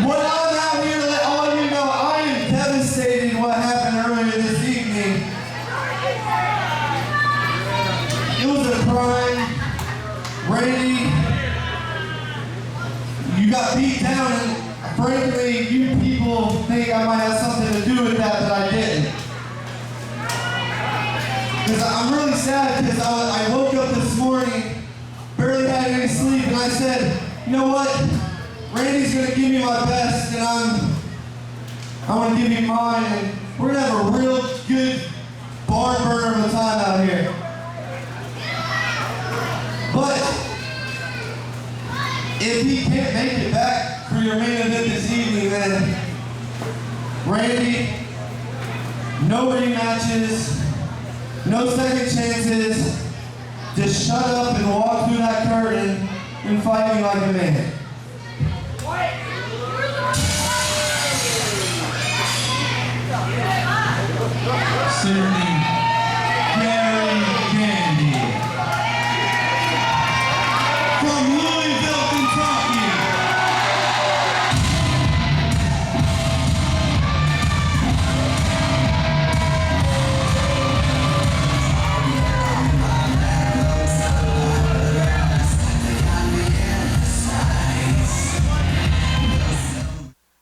What I'm out here to let all of you know, I am devastated what happened earlier this evening. It was a crime. Randy, you got beat down, and frankly, you people think I might have something to do with that, but I didn't. Because I'm really sad, because I woke up this morning, barely had any sleep, and I said, you know what? Randy's gonna give me my best, and I'm gonna give you mine, and we're gonna have a real good barn burner of a time out here. But if he can't make it back for your main event this evening, then Randy, no rematches, no second chances. Just shut up and walk through that curtain and fight me like a man. Certainly, Gary Gandy from Louisville, Kentucky.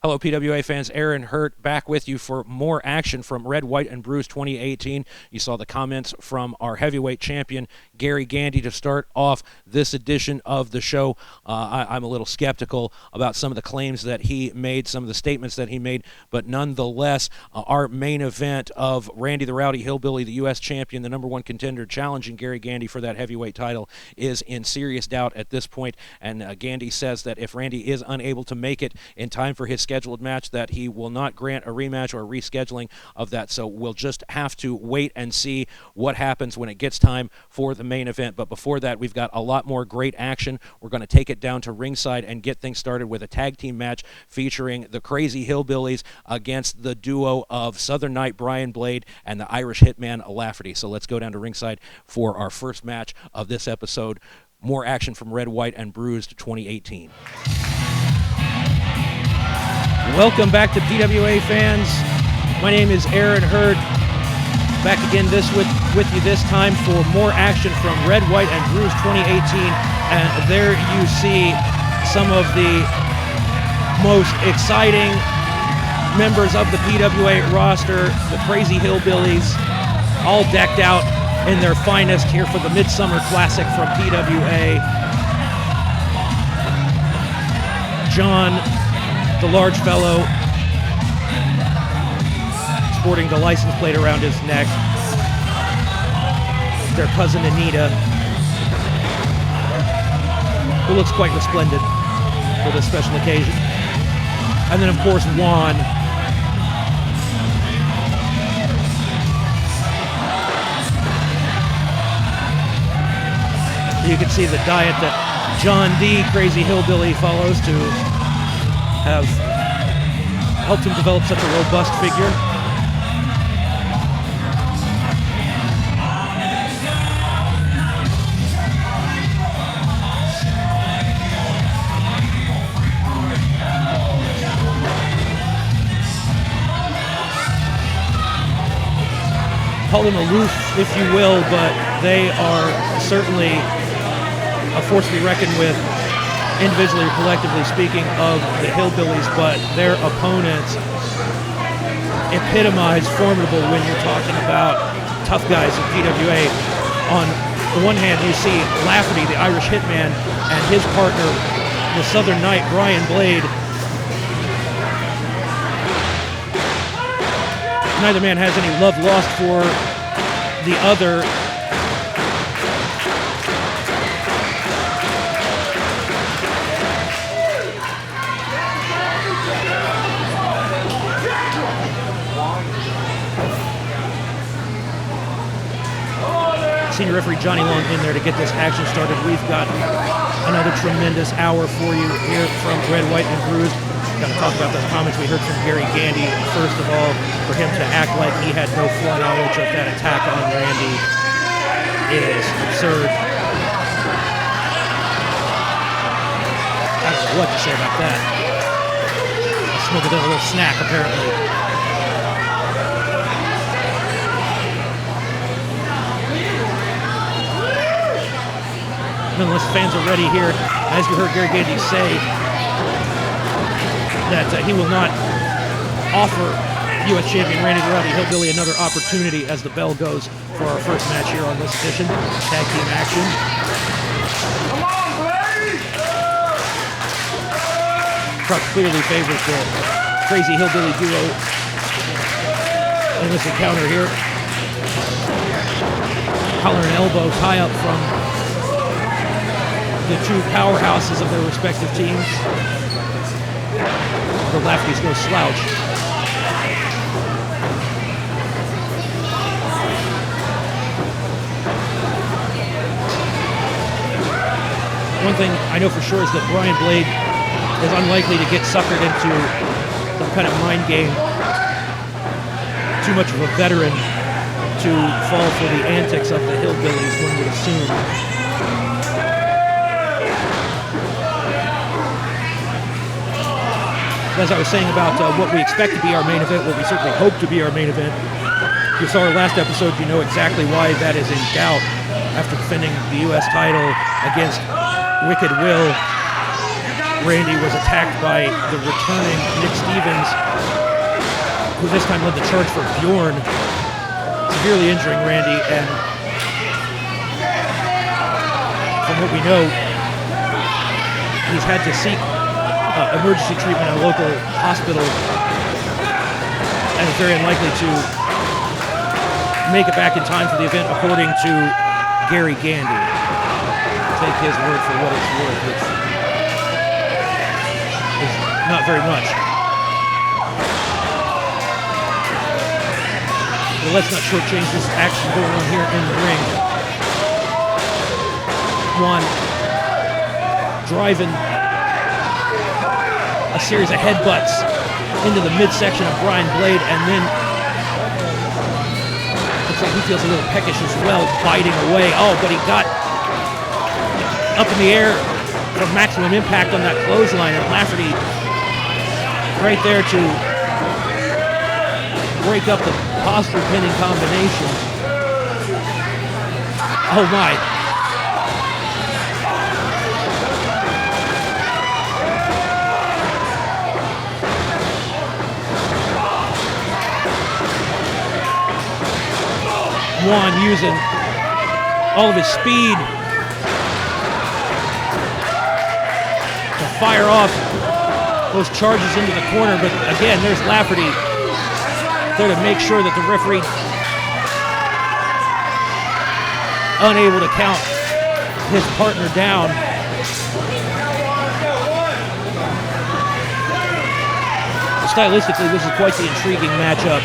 Hello, PWA fans. Aaron Hurt back with you for more action from Red, White, and Bruised 2018. You saw the comments from our heavyweight champion, Gary Gandy, to start off this edition of the show. I'm a little skeptical about some of the claims that he made, some of the statements that he made, but nonetheless, our main event of Randy the Rowdy Hillbilly, the U.S. champion, the number one contender, challenging Gary Gandy for that heavyweight title, is in serious doubt at this point. And Gandy says that if Randy is unable to make it in time for his scheduled match, that he will not grant a rematch or a rescheduling of that. So we'll just have to wait and see what happens when it gets time for the main event. But before that, we've got a lot more great action. We're going to take it down to ringside and get things started with a tag team match featuring the Crazy Hillbillies against the duo of Southern Knight Bryan Blade and the Irish Hitman Lafferty. So let's go down to ringside for our first match of this episode. More action from Red, White, and Bruised 2018. Welcome back to PWA fans. My name is Aaron Hurd. Back again with you this time for more action from Red, White, and Bruised 2018. And there you see some of the most exciting members of the PWA roster, the Crazy Hillbillies, all decked out in their finest here for the Midsummer Classic from PWA. John, the large fellow, sporting the license plate around his neck. Their cousin Anita, who looks quite resplendent for this special occasion. And then, of course, Juan. You can see the diet that John D. Crazy Hillbilly follows to have helped him develop such a robust figure. Call them aloof, if you will, but they are certainly a force to be reckoned with, individually or collectively speaking, of the Hillbillies, but their opponents epitomize formidable when you're talking about tough guys in PWA. On the one hand, you see Lafferty, the Irish Hitman, and his partner, the Southern Knight, Bryan Blade. Neither man has any love lost for the other. senior referee Johnny Long in there to get this action started. We've got another tremendous hour for you here from Red, White, and Bruised. Got to talk about those comments we heard from Gary Gandy. First of all, for him to act like he had no foreknowledge of that attack on Randy is absurd. I don't know what to say about that. Smoking a little snack, apparently. Nonetheless, fans are ready here. As you heard Gary Gandy say, that he will not offer U.S. champion Randy the Rowdy Hillbilly another opportunity as the bell goes for our first match here on this edition. Tag team action. Crowd clearly favors the Crazy Hillbilly duo in this encounter here. Collar and elbow tie up from the two powerhouses of their respective teams. The Lafferty's no slouch. One thing I know for sure is that Bryan Blade is unlikely to get suckered into some kind of mind game. Too much of a veteran to fall for the antics of the Hillbillies, one would assume. As I was saying about what we expect to be our main event, what we certainly hope to be our main event, you saw our last episode, you know exactly why that is in doubt. After defending the U.S. title against Wicked Will, Randy was attacked by the returning Nick Stevens, who this time led the charge for Bjorn, severely injuring Randy, and from what we know, he's had to seek emergency treatment at a local hospital and is very unlikely to make it back in time for the event, according to Gary Gandy. Take his word for what it's worth, which is not very much. But let's not shortchange this action going on here in the ring. One, driving a series of headbutts into the midsection of Bryan Blade, and then looks like he feels a little peckish as well, biting away. Oh, but he got up in the air for maximum impact on that clothesline, and Lafferty right there to break up the possible pinning combination. Oh my. Juan using all of his speed to fire off those charges into the corner, but again, there's Lafferty there to make sure that the referee unable to count his partner down. Stylistically, this is quite the intriguing matchup.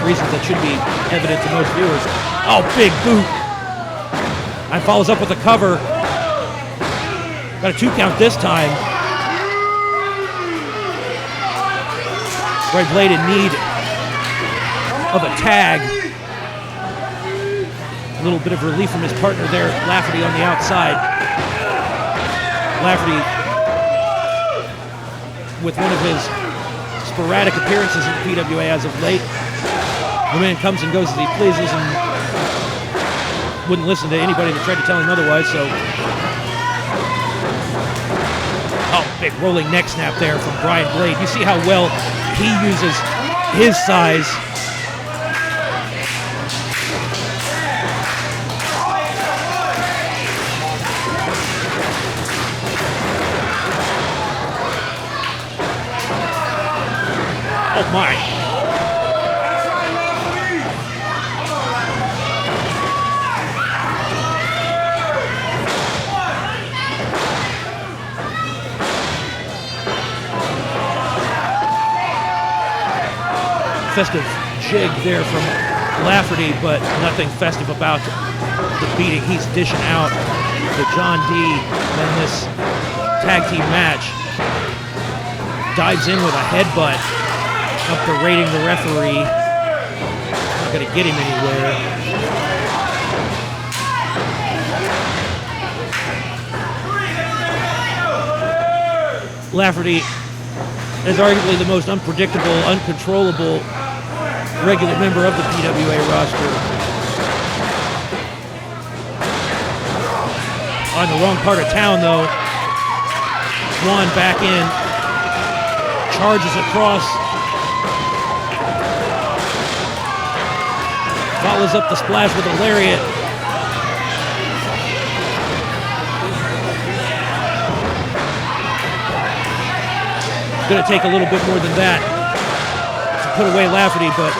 Reasons that should be evident to most viewers. Oh, big boot. And follows up with a cover. Got a 2 count this time. Bryan Blade in need of a tag. A little bit of relief from his partner there, Lafferty on the outside. Lafferty with one of his sporadic appearances in PWA as of late. The man comes and goes as he pleases and wouldn't listen to anybody that tried to tell him otherwise, so. Oh, big rolling neck snap there from Bryan Blade. You see how well he uses his size. Oh my. festive jig there from Lafferty, but nothing festive about the beating he's dishing out to John D. in this tag team match. Dives in with a headbutt, up berating the referee. Not going to get him anywhere. Lafferty is arguably the most unpredictable, uncontrollable regular member of the PWA roster. On the wrong part of town, though. Juan back in, charges across, follows up the splash with a lariat. It's going to take a little bit more than that to put away Lafferty, but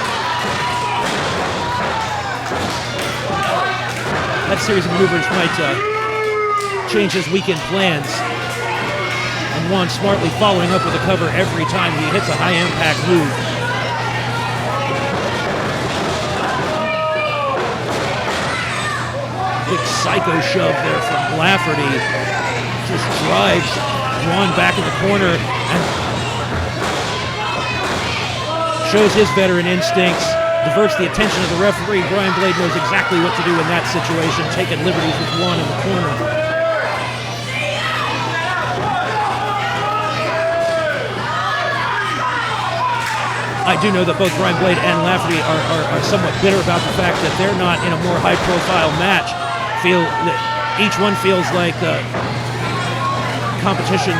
that series of maneuvers might change his weekend plans. And Juan smartly following up with a cover every time he hits a high-impact move. Big psycho shove there from Lafferty. Just drives Juan back in the corner and shows his veteran instincts. Diverts the attention of the referee. Bryan Blade knows exactly what to do in that situation, taking liberties with Juan in the corner. I do know that both Bryan Blade and Lafferty are somewhat bitter about the fact that they're not in a more high-profile match. Feel that each one feels like competition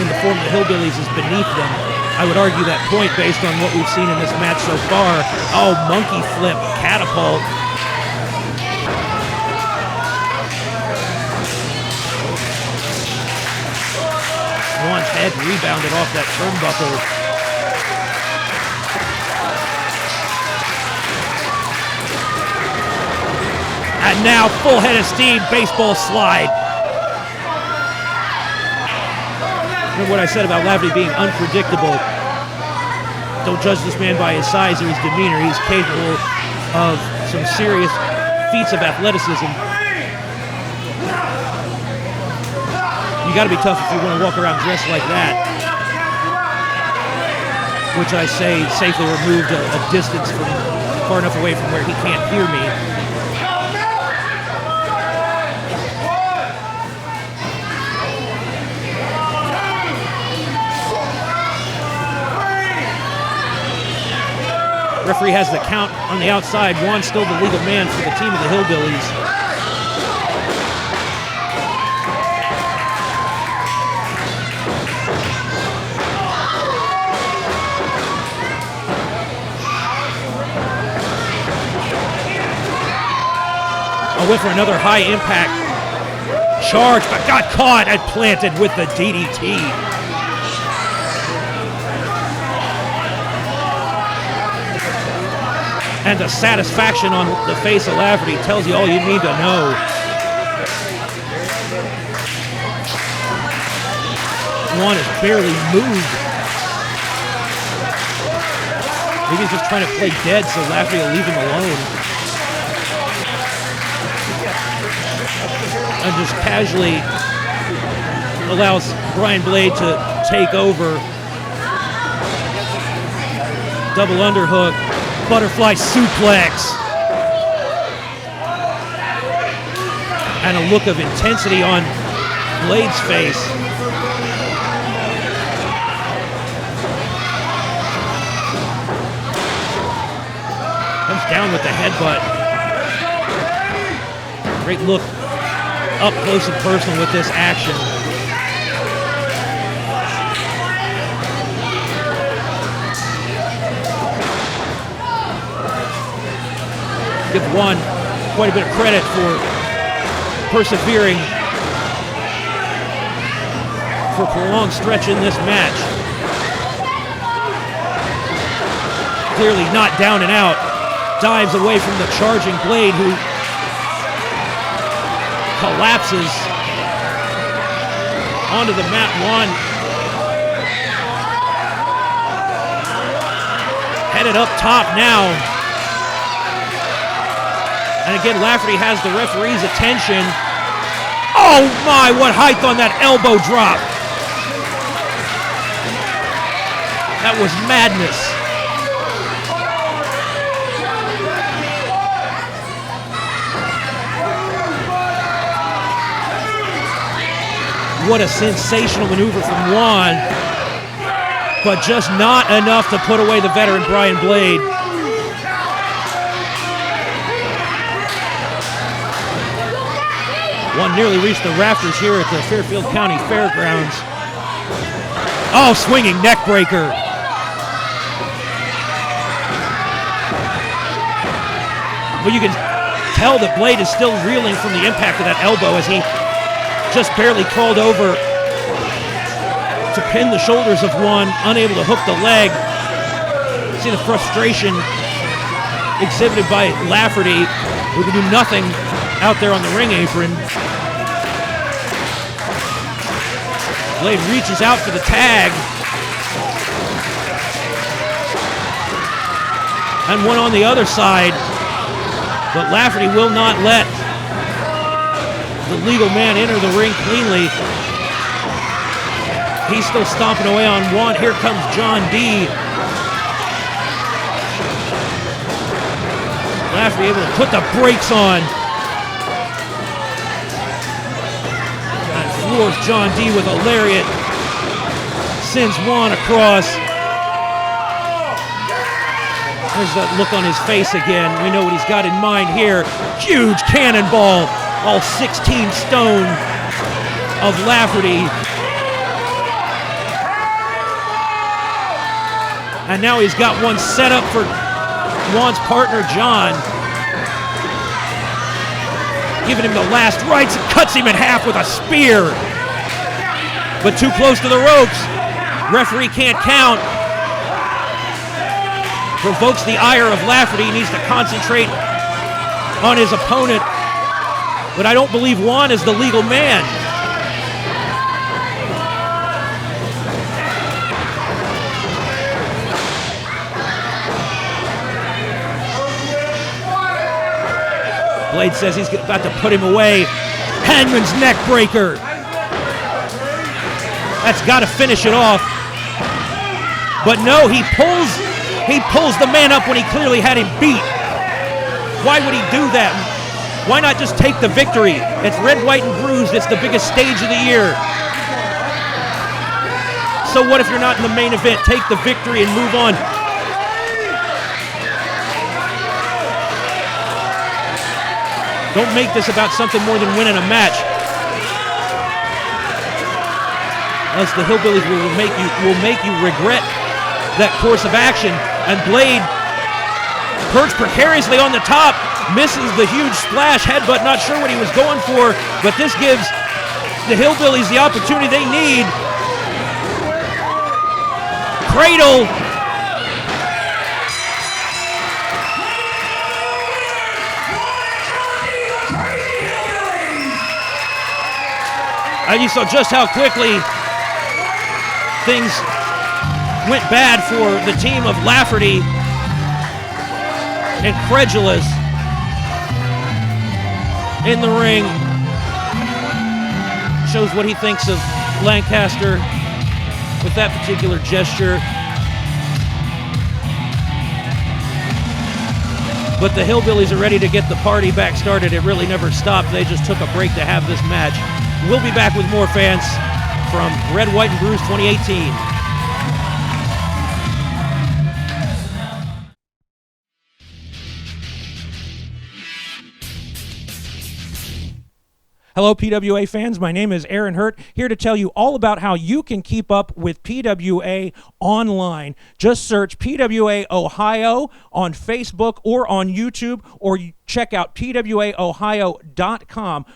in the form of the Hillbillies is beneath them. I would argue that point based on what we've seen in this match so far. Oh, monkey flip, catapult. Juan's head rebounded off that turnbuckle. And now, full head of steam, baseball slide. Remember what I said about Lafferty being unpredictable. Don't judge this man by his size or his demeanor. He's capable of some serious feats of athleticism. You got to be tough if you want to walk around dressed like that. Which I say safely removed a distance from far enough away from where he can't hear me. Referee has the count on the outside. Juan's still the legal man for the team of the Hillbillies. A whiff for another high impact charge, but got caught and planted with the DDT. And the satisfaction on the face of Lafferty tells you all you need to know. Juan is barely moved. Maybe he's just trying to play dead so Lafferty will leave him alone. And just casually allows Bryan Blade to take over. Double underhook. Butterfly suplex. And a look of intensity on Blade's face. Comes down with the headbutt. Great look up close and personal with this action. Give Juan quite a bit of credit for persevering for a prolonged stretch in this match. Clearly not down and out. Dives away from the charging Blade, who collapses onto the mat. Juan headed up top now. And again, Lafferty has the referee's attention. Oh my, what height on that elbow drop. That was madness. What a sensational maneuver from Juan, but just not enough to put away the veteran Bryan Blade. Juan nearly reached the rafters here at the Fairfield County Fairgrounds. Oh, swinging neck breaker. Well, you can tell that Blade is still reeling from the impact of that elbow as he just barely crawled over to pin the shoulders of Juan, unable to hook the leg. See the frustration exhibited by Lafferty, who can do nothing out there on the ring apron. Blade reaches out for the tag. And one on the other side. But Lafferty will not let the legal man enter the ring cleanly. He's still stomping away on Juan. Here comes John D. Lafferty able to put the brakes on. And floors John D with a lariat. Sends Juan across. There's that look on his face again. We know what he's got in mind here. Huge cannonball. All 16 stone of Lafferty. And now he's got one set up for Juan's partner, John. Giving him the last rites and cuts him in half with a spear. But too close to the ropes. Referee can't count. Provokes the ire of Lafferty. He needs to concentrate on his opponent. But I don't believe Juan is the legal man. Blade says he's about to put him away. Hangman's neck breaker. That's got to finish it off. But no, he pulls the man up when he clearly had him beat. Why would he do that? Why not just take the victory? It's red, white, and bruised. It's the biggest stage of the year. So what if you're not in the main event? Take the victory and move on. Don't make this about something more than winning a match. Else the Hillbillies will make you regret that course of action. And Blade perched precariously on the top, misses the huge splash headbutt, not sure what he was going for, but this gives the Hillbillies the opportunity they need. Cradle. And you saw just how quickly things went bad for the team of Lafferty. Incredulous in the ring. Shows what he thinks of Lancaster with that particular gesture. But the Hillbillies are ready to get the party back started. It really never stopped. They just took a break to have this match. We'll be back with more, fans, from Red, White, and Bruised 2018. Hello, PWA fans. My name is Aaron Hurt, here to tell you all about how you can keep up with PWA online. Just search PWA Ohio on Facebook or on YouTube, or check out PWAOhio.com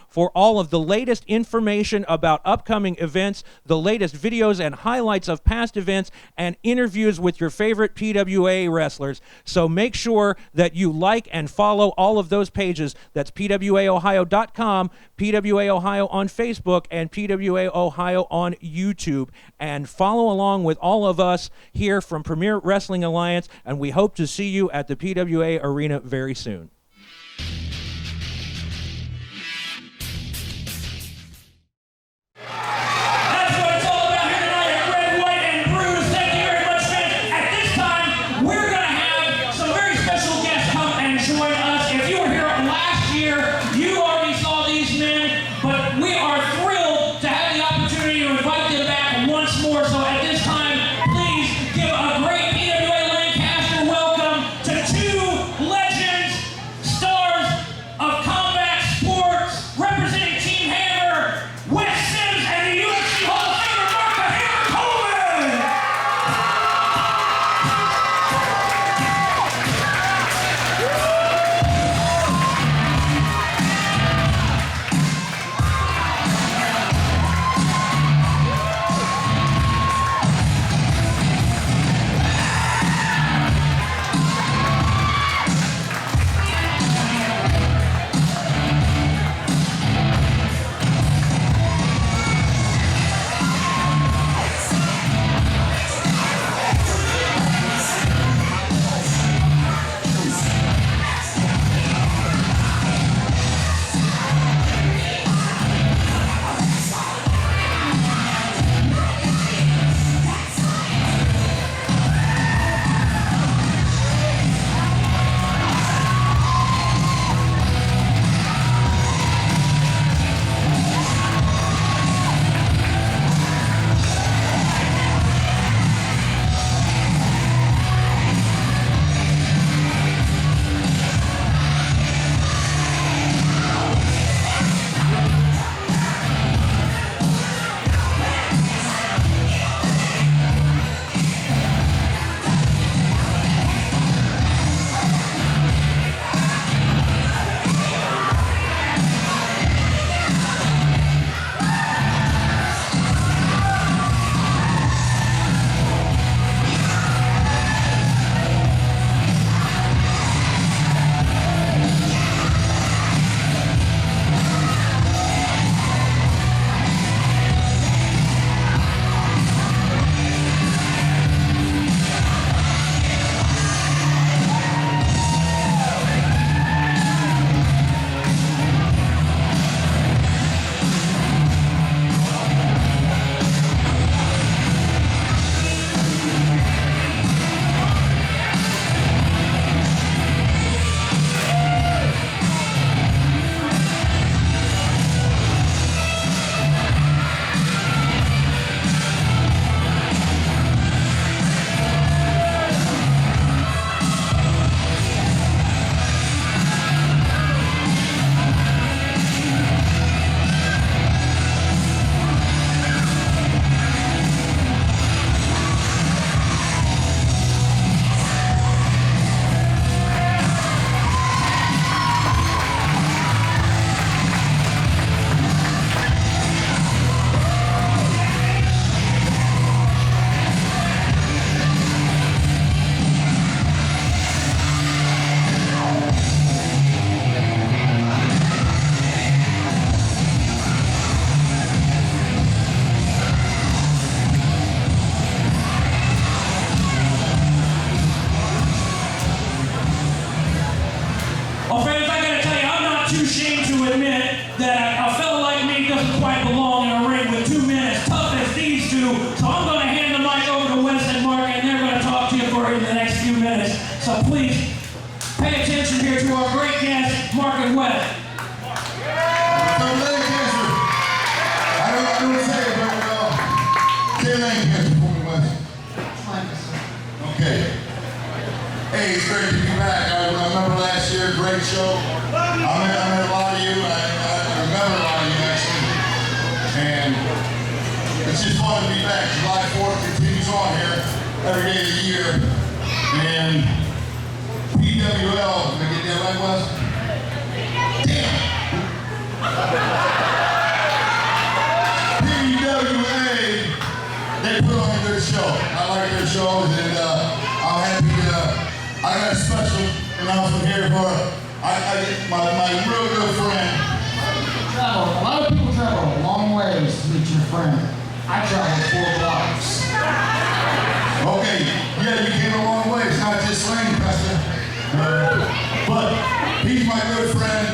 for all of the latest information about upcoming events, the latest videos and highlights of past events, and interviews with your favorite PWA wrestlers. So make sure that you like and follow all of those pages. That's PWAOhio.com, PWA Ohio on Facebook, and PWA Ohio on YouTube. And follow along with all of us here from Premier Wrestling Alliance, and we hope to see you at the PWA Arena very soon. That's what it's all about here tonight at Red, White, and Bruised. Thank you very much, fans. At this time, we're going to have some very special guests come and join us. If you were here last year, you already saw these men, but we are thrilled to have the opportunity to invite them back once more. So at this time, please give a great PWA Lancaster welcome to two legends, stars of combat sports, representing Team Hammer, Wes Sims, and the UFC Hall of Famer, Coleman. Well, friends, I gotta tell you, I'm not too ashamed to admit that a fellow like me doesn't quite belong in a ring with two men as tough as these two. So I'm gonna hand the mic over to Wes and Mark, and they're gonna talk to you for the next few minutes. So please, pay attention here to our great guests, Mark and Wes. I don't say it very well. Say your name again for me, Wes. Okay. Hey, it's great to be back. I remember last year, great show. I met a lot of you. I remember a lot of you, actually. And it's just fun to be back. July 4th continues on here every day of the year. And PWL, did I get that right, Wes? shows, and I'm happy. I got a special announcement here for my real good friend. A lot of people travel a long ways to meet your friend. I traveled 4 blocks. Okay, yeah, you came a long way. It's not just Lane, Pastor. But he's my good friend,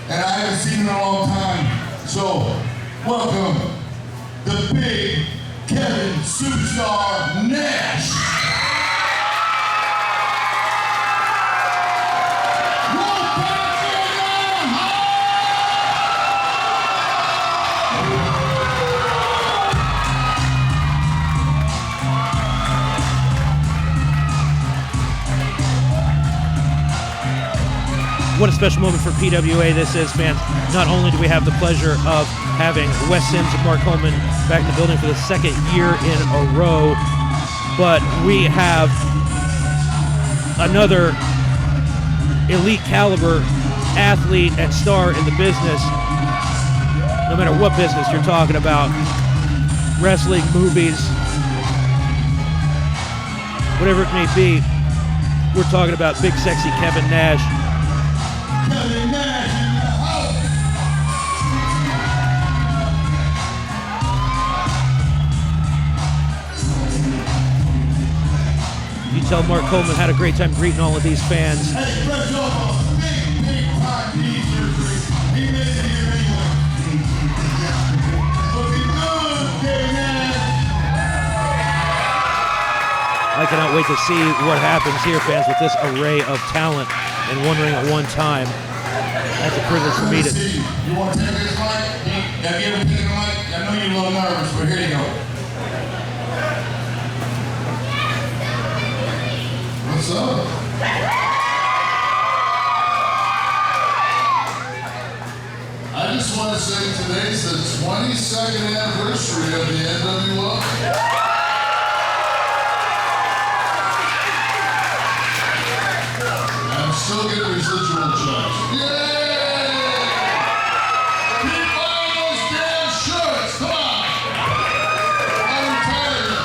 and I haven't seen him in a long time. So, welcome, the big Kevin Superstar Nash. What a special moment for PWA this is, fans. Not only do we have the pleasure of having Wes Sims and Mark Coleman back in the building for the 2nd year in a row, but we have another elite caliber athlete and star in the business. No matter what business you're talking about, wrestling, movies, whatever it may be, we're talking about big sexy Kevin Nash. Kevin Nash in the house. You tell Mark Coleman had a great time greeting all of these fans. Hey, fresh off a big time knee surgery. He made it here anyway. Looking good, Kevin Nash. I cannot wait to see what happens here, fans, with this array of talent in one ring at one time. That's a privilege for me to... You want to take this mic? Have you ever taken a mic? I know you're a little nervous, but here you go. What's up? I just want to say today's the 22nd anniversary of the NWA. Still get residual checks. Yay! Keep buying those damn shirts. Come on. I'm tired.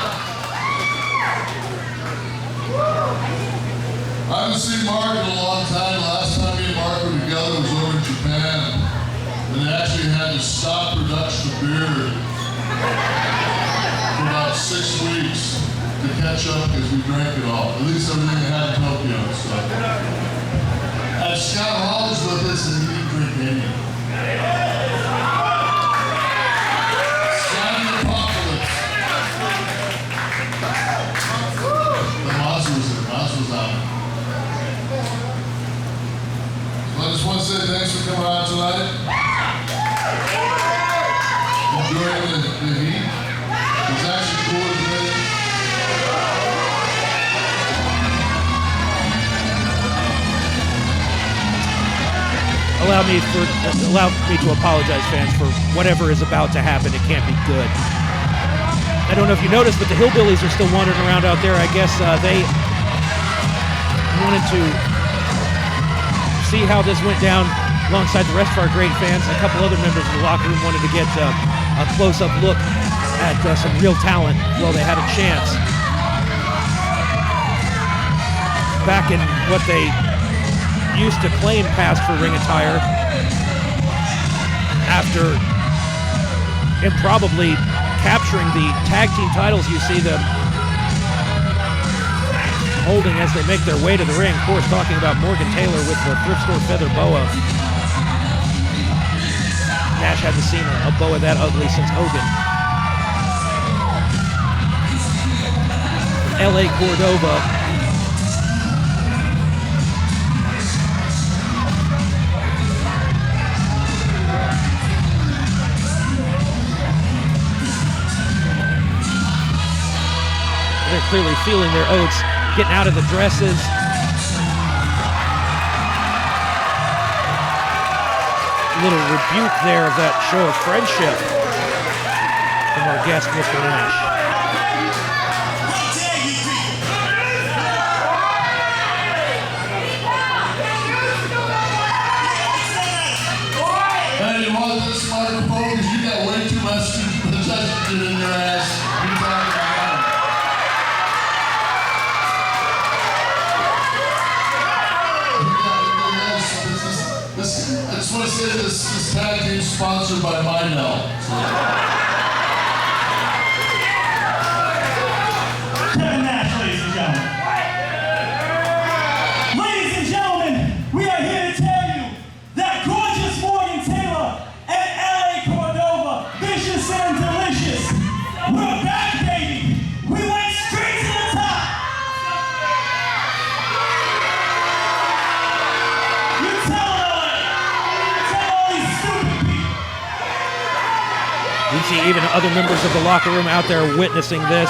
I haven't seen Mark in a long time. Last time me and Mark were together was over in Japan. And they actually had to stop production of beer for about 6 weeks to catch up because we drank it all. At least everything they had in Tokyo. So. Scott Hall is with us and he didn't drink any. Scotty Apocalypse. The Moss was out. So I just want to say thanks for coming out tonight. Enjoying the heat. It's actually cooler today. Allow me to apologize, fans, for whatever is about to happen. It can't be good. I don't know if you noticed, but the Hillbillies are still wandering around out there. I guess they wanted to see how this went down alongside the rest of our great fans. A couple other members of the locker room wanted to get a close-up look at some real talent while they had a chance. Back in what they used to claim passed for ring attire after improbably capturing the tag team titles you see them holding as they make their way to the ring. Of course, talking about Morgan Taylor with the thrift store feather boa. Nash hasn't seen a boa that ugly since Hogan. L.A. Cordova. They're clearly feeling their oats, getting out of the dresses. A little rebuke there of that show of friendship from our guest, Mr. Nash. Hey, you want this microphone? Because you got way too much in your ass. say this tag team is sponsored by Mindell. Kevin Nash, ladies and gentlemen. Ladies and gentlemen, we are here to tell you that gorgeous Morgan Taylor and LA Cordova, vicious and delicious, we're back, baby. We went straight to the top. You tell all these stupid people. We see even other members of the locker room out there witnessing this.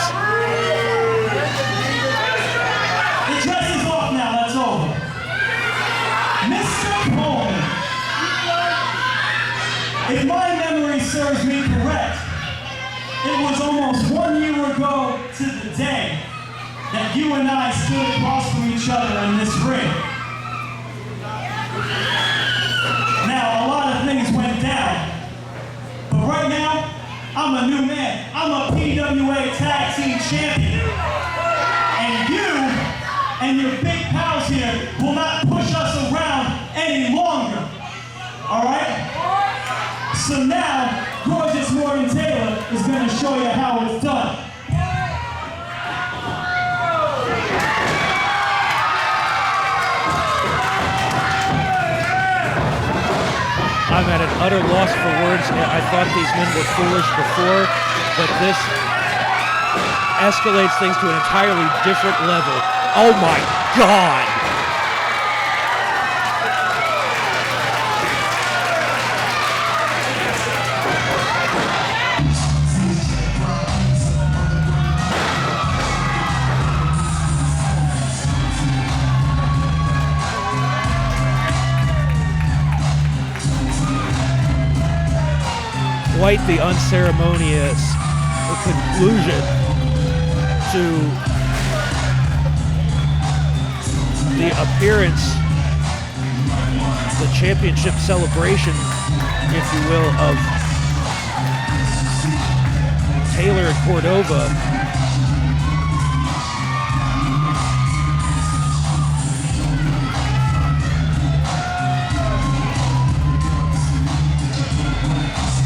The dress is off now, that's over. Mr. Coleman, if my memory serves me correct, it was almost 1 year ago to the day that you and I stood across from each other in this ring. Now, a lot of things went down, but right now, I'm a new man. I'm a PWA Tag Team Champion. And you and your big pals here will not push us around any longer. All right? So now, gorgeous Morgan Taylor is going to show you how it's done. I'm at an utter loss for words. I thought these men were foolish before, but this escalates things to an entirely different level. Oh my God! Quite the unceremonious conclusion to the appearance, the championship celebration, if you will, of Taylor and Cordova.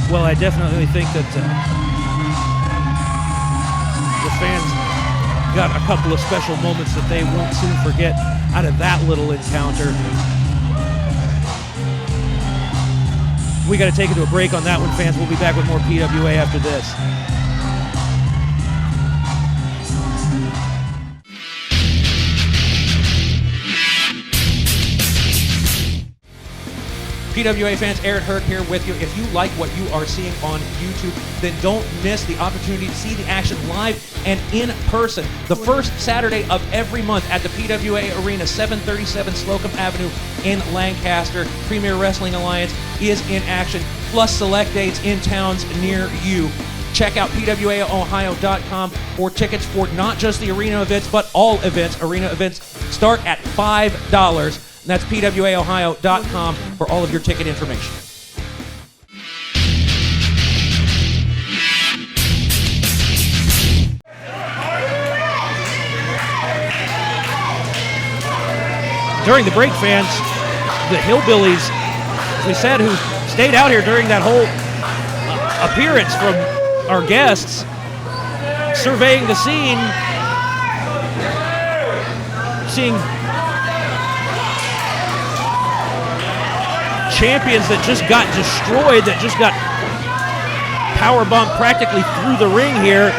Well, I definitely think that the fans got a couple of special moments that they won't soon forget out of that little encounter. We got to take it to a break on that one, fans. We'll be back with more PWA after this. PWA fans, Aaron Hurt here with you. If you like what you are seeing on YouTube, then don't miss the opportunity to see the action live and in person the first Saturday of every month at the PWA Arena, 737 Slocum Avenue in Lancaster. Premier Wrestling Alliance is in action, plus select dates in towns near you. Check out PWAOhio.com for tickets for not just the arena events, but all events. Arena events start at $5. And that's PWAOhio.com for all of your ticket information. During the break, fans, the Hillbillies, as we said, who stayed out here during that whole appearance from our guests, surveying the scene, seeing champions that just got destroyed, that just got powerbombed practically through the ring here.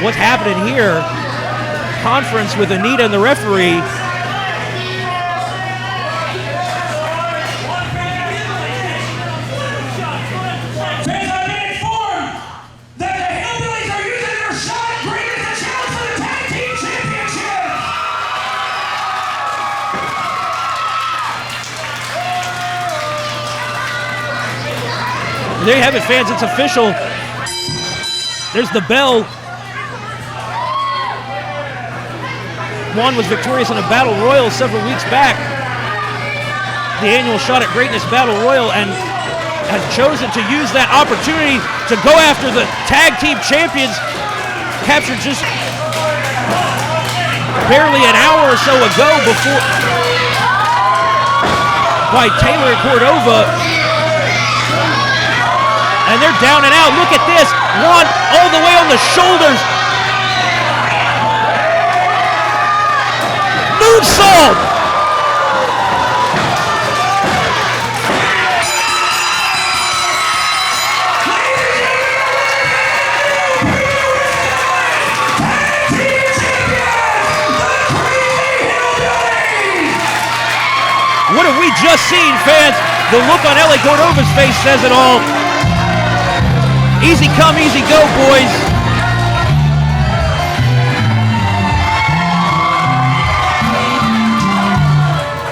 What's happening here? Conference with Anita and the referee. Fans, I've been informed that the Hillbillies are using their shot at bringing the challenge for the Tag Team Championship. There you have it, fans. It's official. There's the bell. Juan was victorious in a battle royal several weeks back, the annual Shot at Greatness Battle Royal, and has chosen to use that opportunity to go after the tag team champions, captured just barely an hour or so ago before by Taylor and Cordova. And they're down and out. Look at this. One all the way on the shoulders. Moonsault. What have we just seen, fans? The look on L.A. Cordova's face says it all. Easy come, easy go, boys.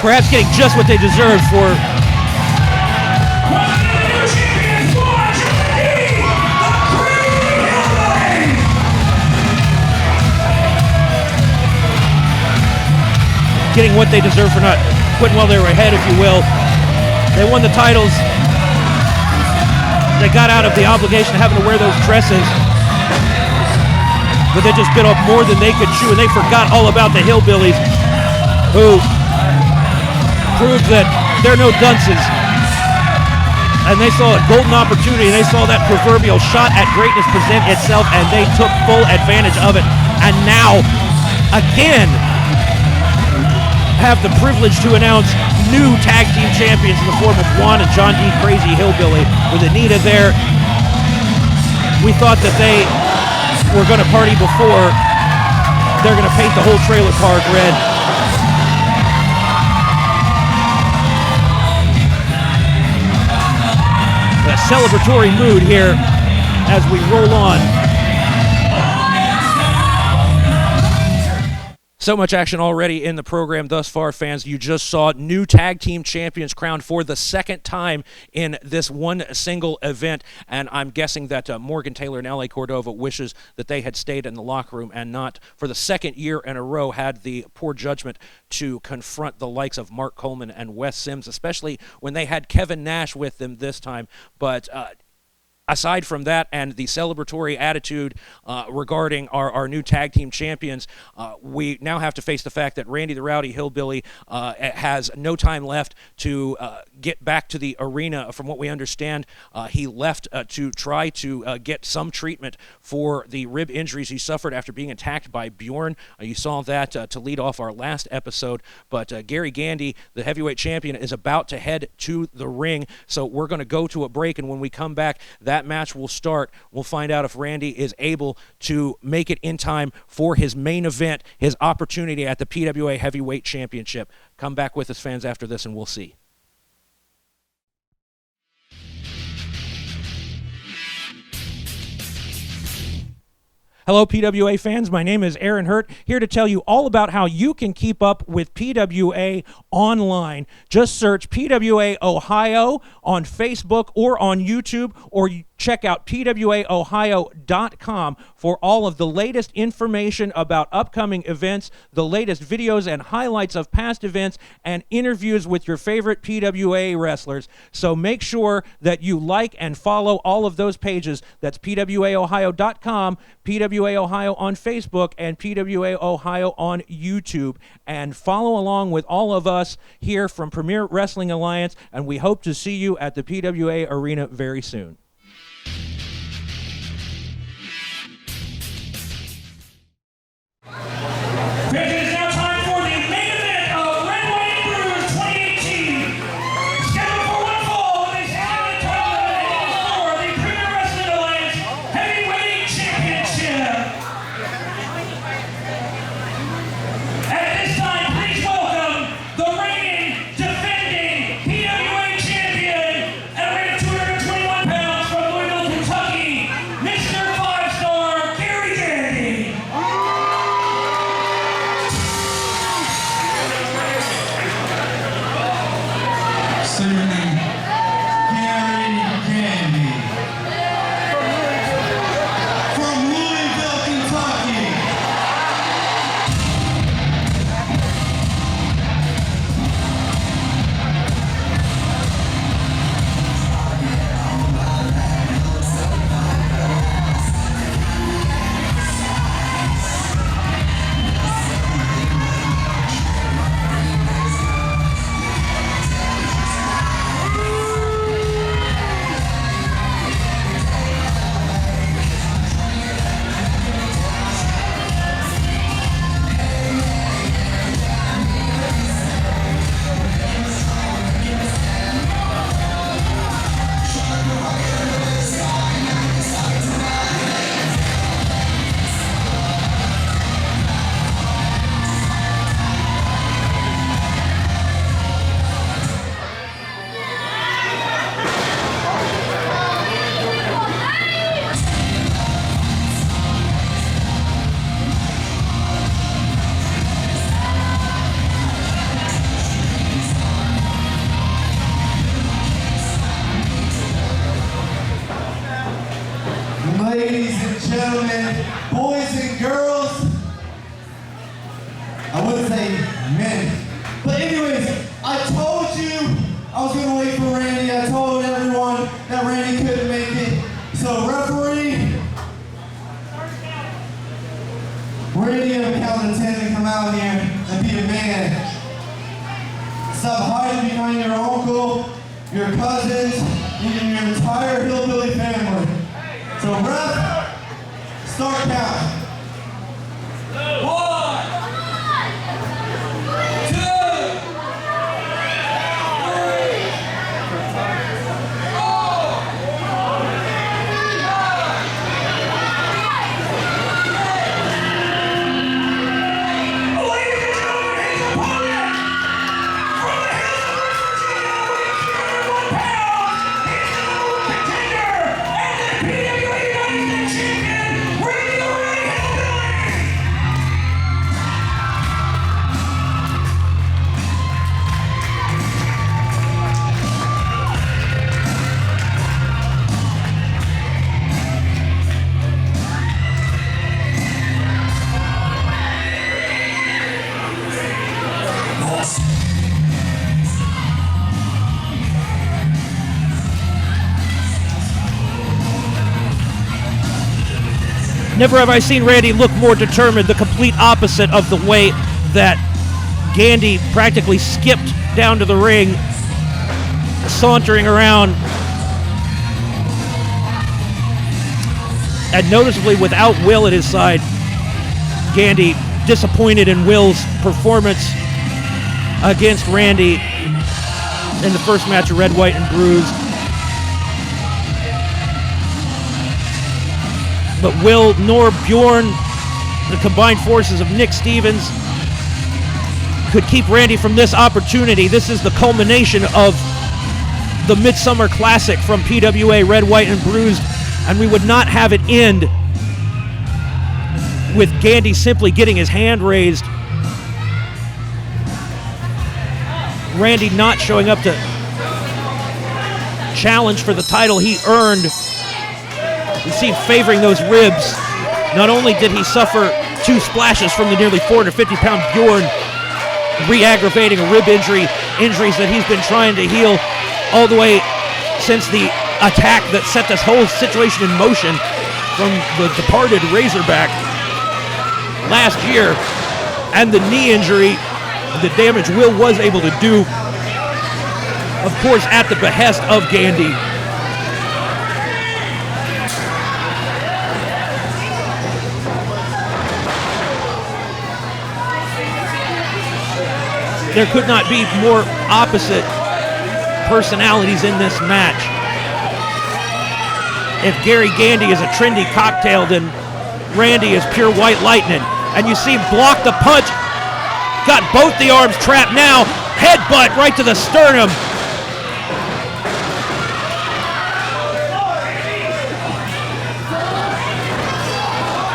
Perhaps getting just what they deserve for getting what they deserve for not quitting while they were ahead, if you will. They won the titles. They got out of the obligation of having to wear those dresses. But they just bit off more than they could chew, and they forgot all about the Hillbillies, who proved that they're no dunces. And they saw a golden opportunity, and they saw that proverbial shot at greatness present itself, and they took full advantage of it. And now, again, have the privilege to announce new tag team champions in the form of Juan and John D. Crazy Hillbilly. With Anita there, we thought that they were going to party before. They're going to paint the whole trailer park red. A celebratory mood here as we roll on. So much action already in the program thus far, fans. You just saw new tag team champions crowned for the second time in this one single event, and I'm guessing that Morgan Taylor and L.A. Cordova wishes that they had stayed in the locker room and not, for the second year in a row, had the poor judgment to confront the likes of Mark Coleman and Wes Sims, especially when they had Kevin Nash with them this time. But aside from that and the celebratory attitude regarding our new tag team champions, we now have to face the fact that Randy the Rowdy Hillbilly has no time left to get back to the arena. From what we understand, he left to try to get some treatment for the rib injuries he suffered after being attacked by Bjorn. You saw that to lead off our last episode. But Gary Gandy, the heavyweight champion, is about to head to the ring. So we're going to go to a break, and when we come back, that match will start. We'll find out if Randy is able to make it in time for his main event, his opportunity at the PWA Heavyweight Championship. Come back with us, fans, after this, and we'll see. Hello, PWA fans. My name is Aaron Hurt, here to tell you all about how you can keep up with PWA online. Just search PWA Ohio on Facebook or on YouTube, or check out PWAOhio.com for all of the latest information about upcoming events, the latest videos and highlights of past events, and interviews with your favorite PWA wrestlers. So make sure that you like and follow all of those pages. That's PWAOhio.com, PWA Ohio on Facebook, and PWA Ohio on YouTube. And follow along with all of us here from Premier Wrestling Alliance, and we hope to see you at the PWA Arena very soon. It is now time for the main event of Red, White, and Bruised 2018. Scheduled for one fall with a heavyweight tournament for the Premier Wrestling Alliance Heavyweight Championship. At this time, please welcome the reigning, defending PWA champion at a weight of 221 pounds, Stop hiding behind your uncle, your cousins, even your entire hillbilly family. So ref, start count. 1, 2, Never have I seen Randy look more determined, the complete opposite of the way that Gandy practically skipped down to the ring, sauntering around, and noticeably without Will at his side. Gandy disappointed in Will's performance against Randy in the first match of Red, White, and Bruised. But Will nor Bjorn, the combined forces of Nick Stevens, could keep Randy from this opportunity. This is the culmination of the Midsummer Classic from PWA Red, White, and Bruised, and we would not have it end with Gandy simply getting his hand raised. Randy not showing up to challenge for the title he earned. You see him favoring those ribs. Not only did he suffer 2 splashes from the nearly 450-pound Bjorn, re-aggravating a rib injuries that he's been trying to heal all the way since the attack that set this whole situation in motion from the departed Razorback last year, and the knee injury, the damage Will was able to do, of course, at the behest of Gandy. There could not be more opposite personalities in this match. If Gary Gandy is a trendy cocktail, then Randy is pure white lightning. And you see him block the punch. Got both the arms trapped now. Headbutt right to the sternum.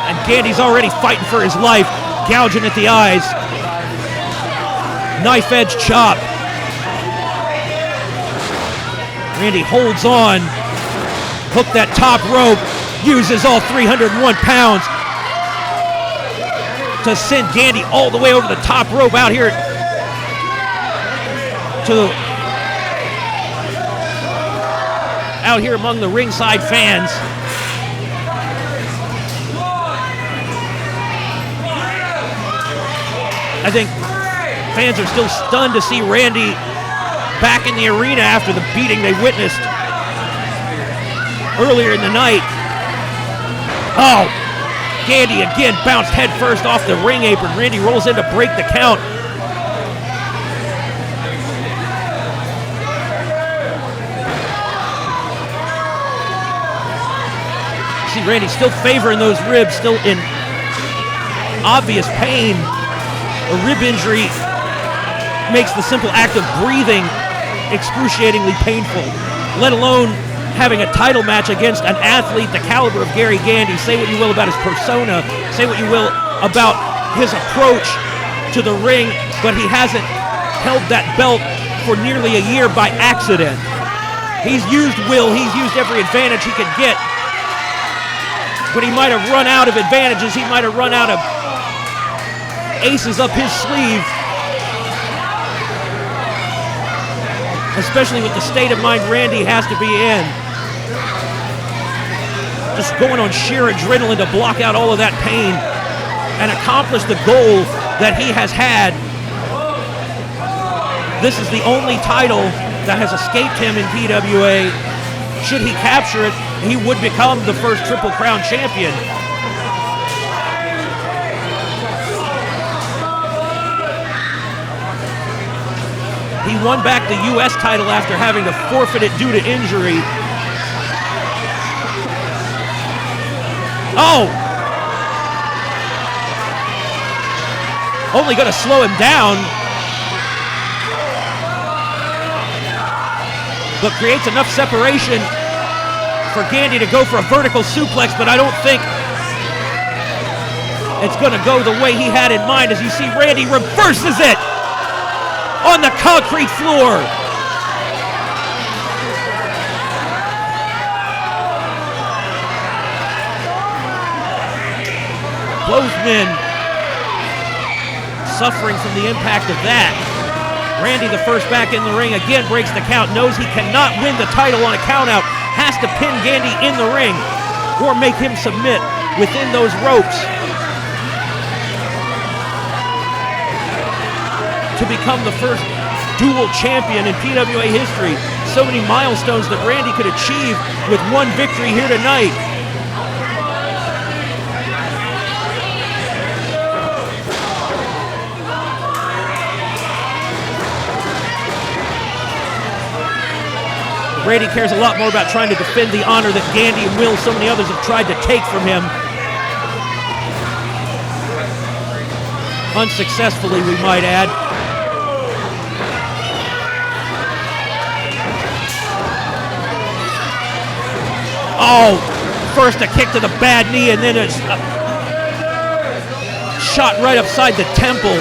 And Gandy's already fighting for his life, gouging at the eyes. Knife edge chop. Randy holds on. Hook that top rope. Uses all 301 pounds to send Gandy all the way over the top rope out here among the ringside fans. I think fans are still stunned to see Randy back in the arena after the beating they witnessed earlier in the night. Oh, Gandy again bounced head first off the ring apron. Randy rolls in to break the count. See Randy still favoring those ribs, still in obvious pain. A rib injury makes the simple act of breathing excruciatingly painful, let alone having a title match against an athlete the caliber of Gary Gandy. Say what you will about his persona, say what you will about his approach to the ring, but he hasn't held that belt for nearly a year by accident. He's used Will, he's used every advantage he could get, but he might have run out of advantages, he might have run out of aces up his sleeve, especially with the state of mind Randy has to be in. Just going on sheer adrenaline to block out all of that pain and accomplish the goal that he has had This is the only title that has escaped him in PWA. Should he capture it, he would become the first Triple Crown champion. He won back the U.S. title after having to forfeit it due to injury. Oh! Only going to slow him down. But creates enough separation for Gandy to go for a vertical suplex, but I don't think it's going to go the way he had in mind. As you see, Randy reverses it on the concrete floor. Both men suffering from the impact of that. Randy, the first back in the ring, again breaks the count, knows he cannot win the title on a countout, has to pin Gandy in the ring or make him submit within those ropes to become the first dual champion in PWA history. So many milestones that Randy could achieve with one victory here tonight. Randy cares a lot more about trying to defend the honor that Gandy and Will, so many others, have tried to take from him. Unsuccessfully, we might add. Oh, first a kick to the bad knee and then a shot right upside the temple.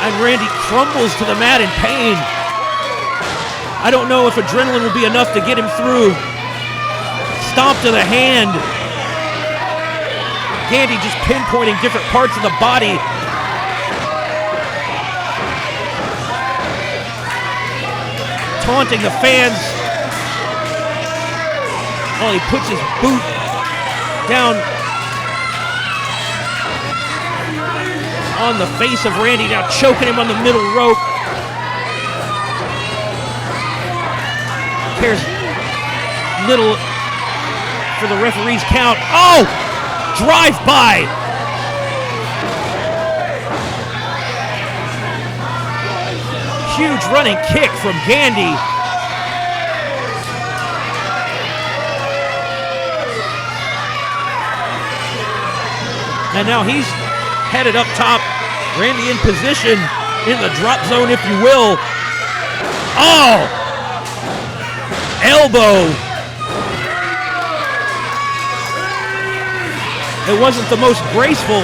And Randy crumbles to the mat in pain. I don't know if adrenaline will be enough to get him through. Stomp to the hand. Gandy just pinpointing different parts of the body. Taunting the fans. Oh, he puts his boot down on the face of Randy, now choking him on the middle rope. Cares little for the referee's count. Oh! Drive-by! Huge running kick from Gandy. And now he's headed up top. Randy in position in the drop zone, if you will. Oh! Elbow. It wasn't the most graceful,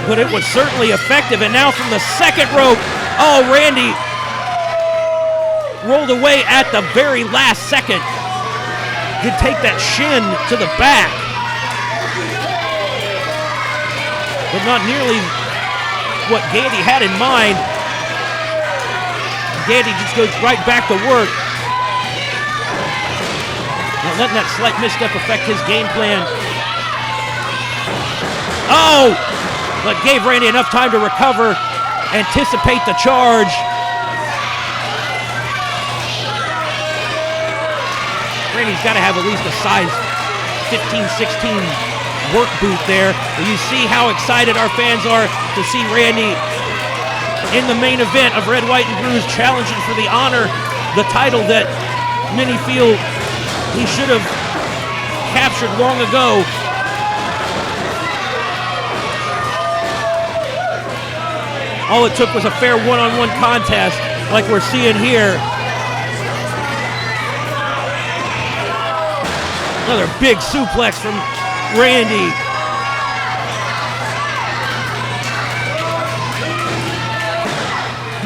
but it was certainly effective. And now from the second rope, oh, Randy rolled away at the very last second. Did take that shin to the back, but not nearly what Gandy had in mind. Gandy just goes right back to work. Not letting that slight misstep affect his game plan. Oh! But gave Randy enough time to recover, anticipate the charge. Randy's got to have at least a size 15, 16 work boot there. You see how excited our fans are to see Randy in the main event of Red, White, and Bruised, challenging for the honor, the title that many feel he should have captured long ago. All it took was a fair one-on-one contest like we're seeing here. Another big suplex from Randy.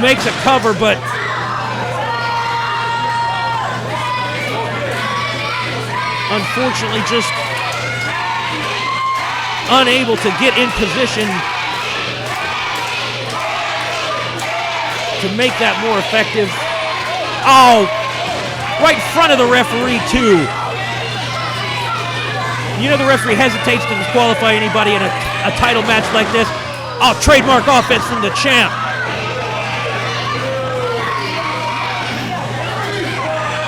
Makes a cover, but unfortunately just unable to get in position to make that more effective. Oh, right in front of the referee too. You know the referee hesitates to disqualify anybody in a title match like this. Oh, trademark offense from the champ.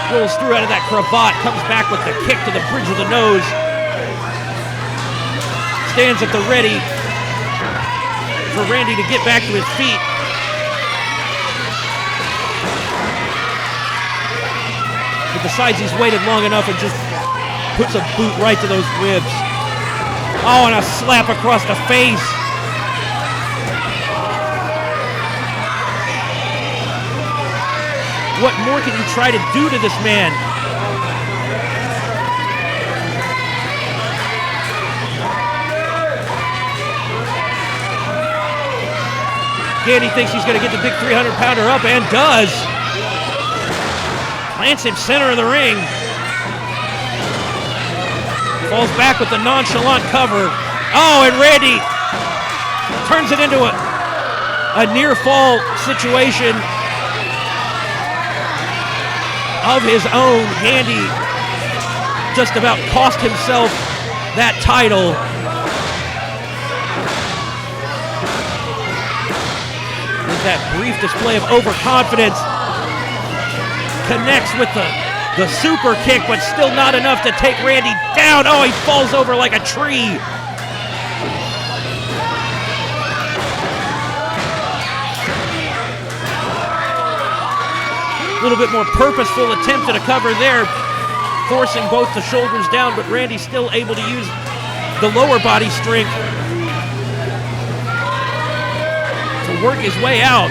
Rolls through out of that cravat, comes back with the kick to the bridge of the nose. Stands at the ready for Randy to get back to his feet. But decides he's waited long enough and just puts a boot right to those ribs. Oh, and a slap across the face. What more can you try to do to this man? Gandy thinks he's going to get the big 300-pounder up, and does. Plants him center of the ring. Falls back with the nonchalant cover. Oh, and Randy turns it into a near fall situation of his own. Gandy just about cost himself that title. With that brief display of overconfidence, connects with the super kick, but still not enough to take Randy down. Oh, he falls over like a tree. A little bit more purposeful attempt at a cover there, forcing both the shoulders down, but Randy's still able to use the lower body strength to work his way out.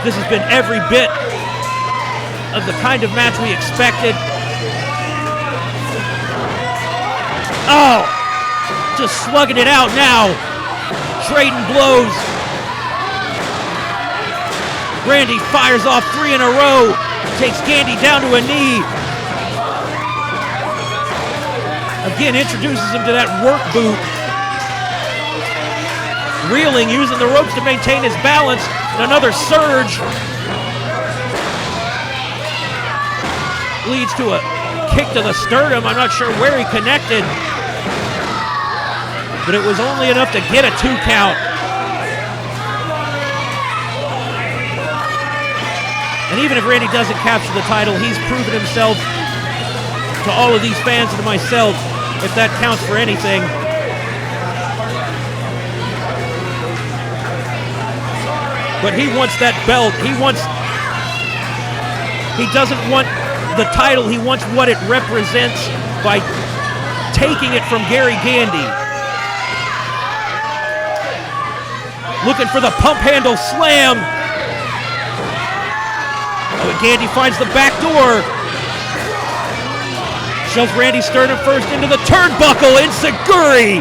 This has been every bit of the kind of match we expected. Oh! Just slugging it out now. Trading blows. Randy fires off 3 in a row. Takes Gandy down to a knee. Again, introduces him to that work boot. Reeling, using the ropes to maintain his balance. And another surge. Leads to a kick to the sternum. I'm not sure where he connected, but it was only enough to get a 2 count. And even if Randy doesn't capture the title, he's proven himself to all of these fans and to myself, if that counts for anything. But he wants that belt. He doesn't want the title, he wants what it represents by taking it from Gary Gandy. Looking for the pump handle slam. Oh, and Gandy finds the back door. Shoves Randy sternum first into the turnbuckle, enziguri.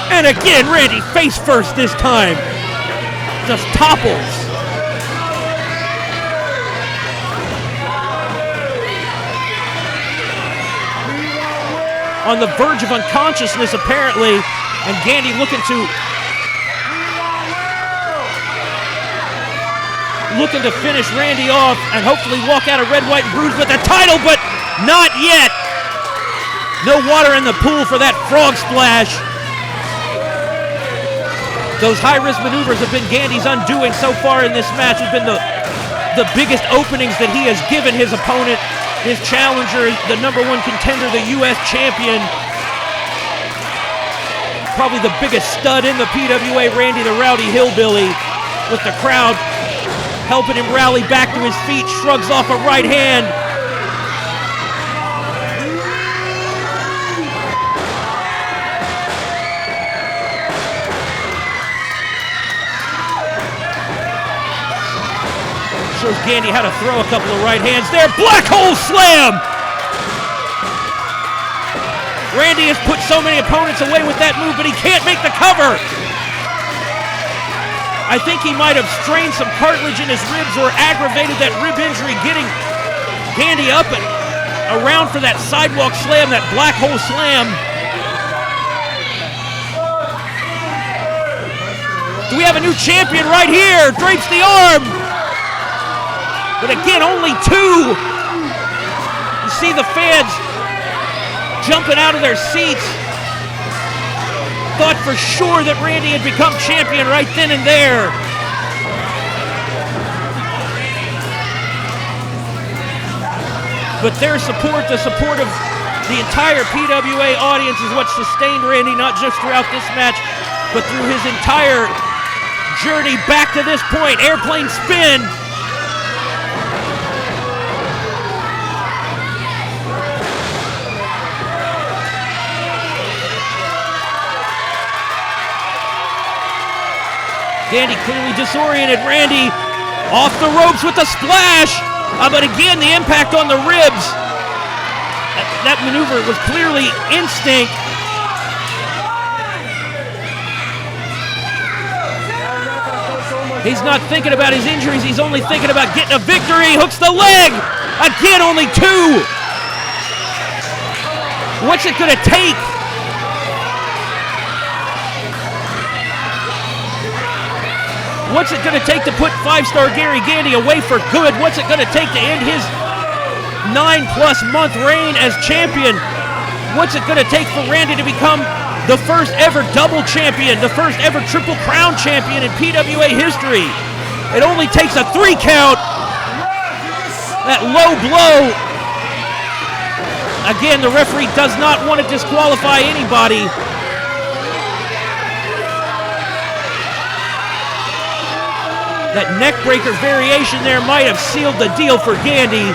And again, Randy face first this time. Just topples. On the verge of unconsciousness, apparently, and Gandy looking to finish Randy off and hopefully walk out of red, white, and bruised with the title, but not yet. No water in the pool for that frog splash. Those high-risk maneuvers have been Gandy's undoing so far in this match. Has been the biggest openings that he has given his opponent, his challenger, the #1 contender, the U.S. champion. Probably the biggest stud in the PWA, Randy the Rowdy Hillbilly, with the crowd helping him rally back to his feet, shrugs off a right hand. Shows Gandy how to throw a couple of right hands there. Black hole slam! Randy has put so many opponents away with that move, but he can't make the cover. I think he might have strained some cartilage in his ribs or aggravated that rib injury, getting Gandy up and around for that sidewalk slam, that black hole slam. Do we have a new champion right here? Drapes the arm. But again, only 2. He see the fans jumping out of their seats. Thought for sure that Randy had become champion right then and there. But their support, the support of the entire PWA audience is what sustained Randy, not just throughout this match, but through his entire journey back to this point. Airplane spin. Gandy clearly disoriented. Randy off the ropes with a splash. But again, the impact on the ribs. That maneuver was clearly instinct. He's not thinking about his injuries. He's only thinking about getting a victory. Hooks the leg. Again, only two. What's it going to take? What's it going to take to put five-star Gary Gandy away for good? What's it going to take to end his 9+ month reign as champion? What's it going to take for Randy to become the first ever double champion, the first ever Triple Crown champion in PWA history? It only takes a 3 count. That low blow. Again, the referee does not want to disqualify anybody. That neckbreaker variation there might have sealed the deal for Gandy.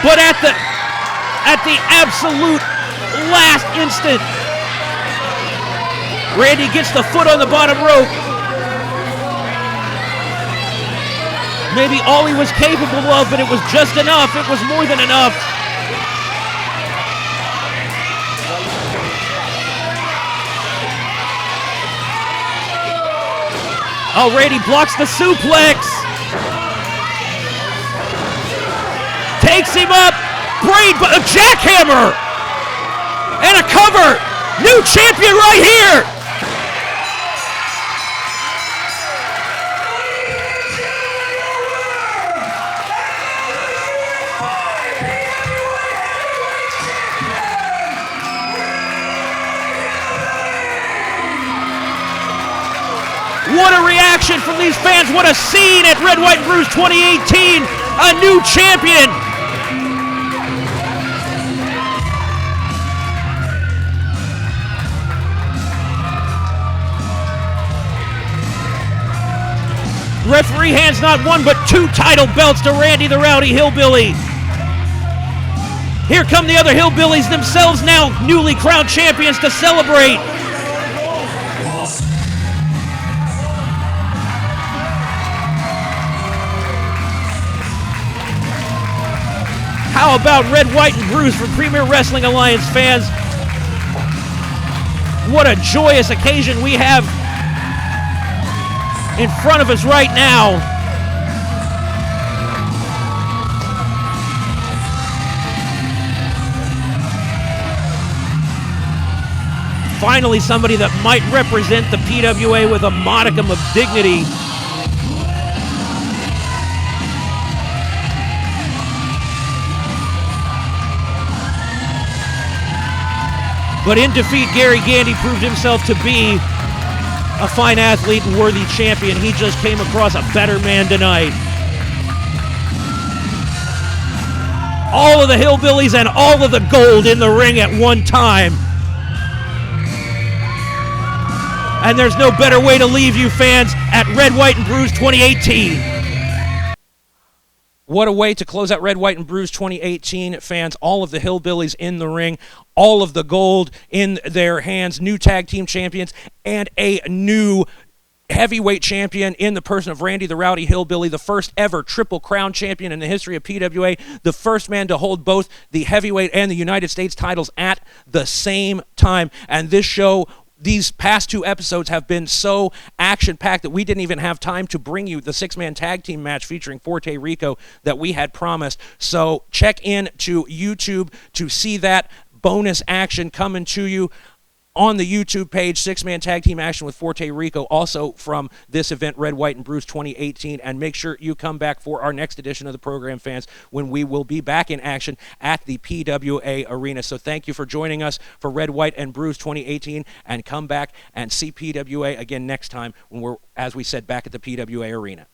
But at the absolute last instant, Randy gets the foot on the bottom rope. Maybe all he was capable of, but it was just enough. It was more than enough. Oh, Randy blocks the suplex. Takes him up. A jackhammer. And a cover. New champion right here. What a reaction from these fans. What a scene at Red, White, and Bruised 2018. A new champion. Referee hands not one but 2 title belts to Randy the Rowdy Hillbilly. Here come the other Hillbillies themselves, now newly crowned champions, to celebrate. How about Red, White, and Bruised for Premier Wrestling Alliance fans? What a joyous occasion we have in front of us right now. Finally, somebody that might represent the PWA with a modicum of dignity. But in defeat, Gary Gandy proved himself to be a fine athlete and worthy champion. He just came across a better man tonight. All of the Hillbillies and all of the gold in the ring at one time. And there's no better way to leave you fans at Red, White, and Bruised 2018. What a way to close out Red, White, and Bruised 2018, fans. All of the Hillbillies in the ring, all of the gold in their hands, new tag team champions, and a new heavyweight champion in the person of Randy the Rowdy Hillbilly, the first ever Triple Crown champion in the history of PWA, the first man to hold both the heavyweight and the United States titles at the same time. And this show, these past 2 episodes have been so action-packed that we didn't even have time to bring you the 6-man tag team match featuring Forte Rico that we had promised. So check in to YouTube to see that bonus action coming to you on the YouTube page, 6-man tag team action with Forte Rico, also from this event, Red, White, and Bruised 2018. And make sure you come back for our next edition of the program, fans, when we will be back in action at the PWA Arena. So thank you for joining us for Red, White, and Bruised 2018, and come back and see PWA again next time when we're, as we said, back at the PWA Arena.